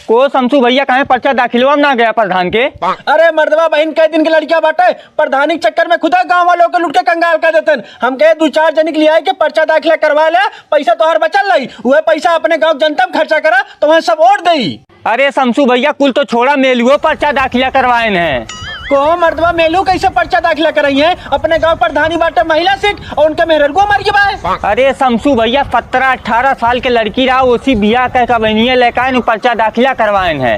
को शमसू भैया कहे पर्चा दाखिलवा ना गया प्रधान के। अरे मर्दवा बहन कई दिन की लड़कियां बाटे प्रधानी चक्कर में खुदा गांव वालों के लुट के कंगाल कर देते। हम कहे 2-4 जन के लिए के पर्चा दाखिला करवा ले, पैसा तोहर बचल रही, वह पैसा अपने गाँव जनता में खर्चा करा तो वह सब वोट दी। अरे शमसू भैया कुल तो छोड़ा मेलुओ पर्चा दाखिला करवाए हैं। को मर्दवा मेलू कैसे पर्चा दाखिला कराई है? अपने गांव प्रधानी बाटे महिला सीट और उनके मेहरगो मर गए। अरे शमसू भैया 17-18 साल के लड़की रहा उसी बिया कह का बहनिया लेकर पर्चा दाखिला करवाए हैं।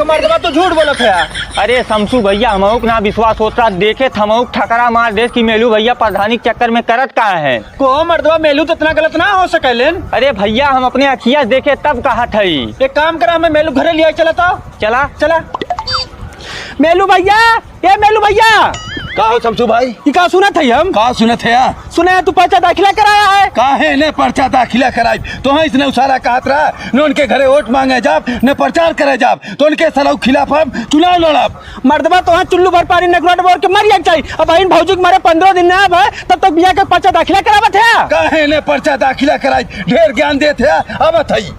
मर्दवा तो झूठ बोलत है। अरे शमसू भैया हमहू ना विश्वास होता, देखे थमहू ठकरा मार दे कि मेलू भैया प्रधानी के चक्कर में करत कहा है। को मर्दवा मेलू तो इतना गलत ना हो सके। अरे भैया हम अपने अखिया देखे तब कहा था। एक काम करा, हमें मेलू घरे लिया चला तो चला चला। मेलू भैया, ये मेलू भैया का हो शमसू भाई? ये का सुना थे? हम का सुने थे? सुने तू पर्चा दाखिला कराया है। काहे ने पर्चा दाखिला कराई? तो है इसने उसारा कहत रहा न उनके घरे वोट मांगे जाब न प्रचार करे जाब तो उनके सलाउ खिलाफ हम चुनाव लड़ब। मर्दबा तो चुल्लू भर पानी नगरोट बोर के मर जाए। अब बहन भौजी मारे 15 दिन ना अब है तब तक बिया के पर्चा दाखिला करावत है। काहे ने पर्चा दाखिला कराई? ढेर ज्ञान देते अब थई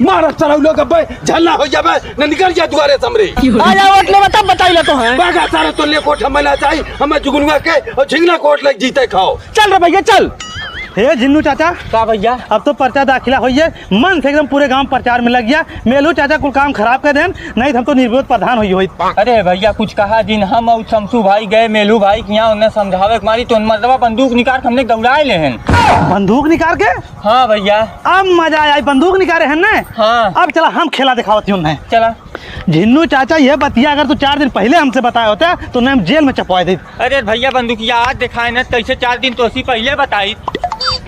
मारत चलाऊ लोग अब झल्ला हो जाबे न निकल जा दुआरे समरे। आ जा वोट ले बता बताई ले तो है बागा सारा तो ले कोठ हम ना चाहिए हमें जुगनुआ के और झिंगना कोट लग जीते खाओ। चल रे भैया चल। हे जिन्नू चाचा का भैया अब तो पर्चा दाखिला हो मन से एकदम पूरे गांव प्रचार में लग गया। मेलू चाचा कुल काम खराब कर देन नहीं हम तो निर्विरोध प्रधान हुई। अरे भैया कुछ कहा दिन हम और शमसू भाई गए मेलू भाई के यहाँ उन्हें समझावे मारी तो मर्दवा बंदूक निकाल हमने दौड़ाए ले हैं। बंदूक निकाल के? हाँ भैया अब मजा आया बंदूक निकाले हैं ना। हाँ अब चला हम खेला दिखावती उन्हें। चला झिन्नू चाचा ये बतिया अगर तू 4 दिन पहले हमसे बताया होता तो उन्हें हम जेल में चपवा दी। अरे भैया बंदूकिया आज दिखाए न कैसे 4 दिन तो उसी पहले बताई।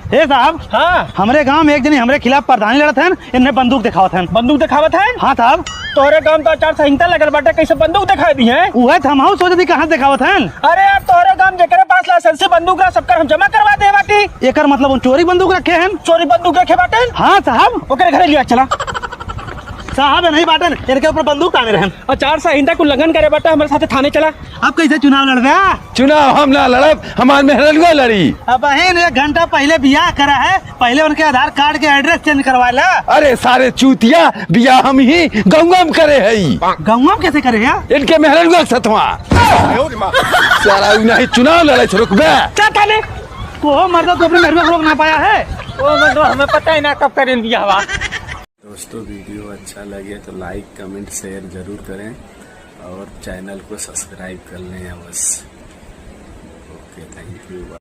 हे साहब हाँ हमारे गांव में एक जनी हमारे खिलाफ प्रधानी लड़त है, इन्हें बंदूक दिखावत है। बंदूक दिखावत है? हाँ साहब तोहरे गांव तो आचार संहिता लगल बाटे, कैसे बंदूक दिखाई दी है? वह हम सोचे थी कहाँ दिखावत है। अरे यार तोहरे गांव जेकरे पास लाइसेंसी बंदूक रहा सबकर हम जमा करवा दे बाटी। एकर मतलब उन चोरी बंदूक रखे हैं। चोरी बंदूक रखे बाटे? हाँ साहब ओकरे घरे लिया चला। साहब नहीं बाटन इनके ऊपर बंदूक टांगे रहे। आचार संहिता को उल्लंघन करे बाटे हमारे साथ थाने चला। अब कैसे चुनाव लड़ रहा? चुनाव हम ना लड़ब, हमार मेहरलुआ लड़ी। अब 1 घंटा पहले बियाह करा है, पहले उनके आधार कार्ड के एड्रेस चेंज करवा ला। अरे सारे चूतिया बिया हम ही गंगम करे है। गाँव कैसे करे यार? इनके मेहरलुआ सतवा सारा नहीं चुनाव लड़े रुकबे क्या थाने को मर्द तो अपने मेहरबान रोक ना पाया है। वो मतलब हमें पता ही ना कब करें दिया हवा। दोस्तों वीडियो अच्छा लगे तो लाइक कमेंट शेयर जरूर करें और चैनल को सब्सक्राइब कर लें बस। Okay thank you.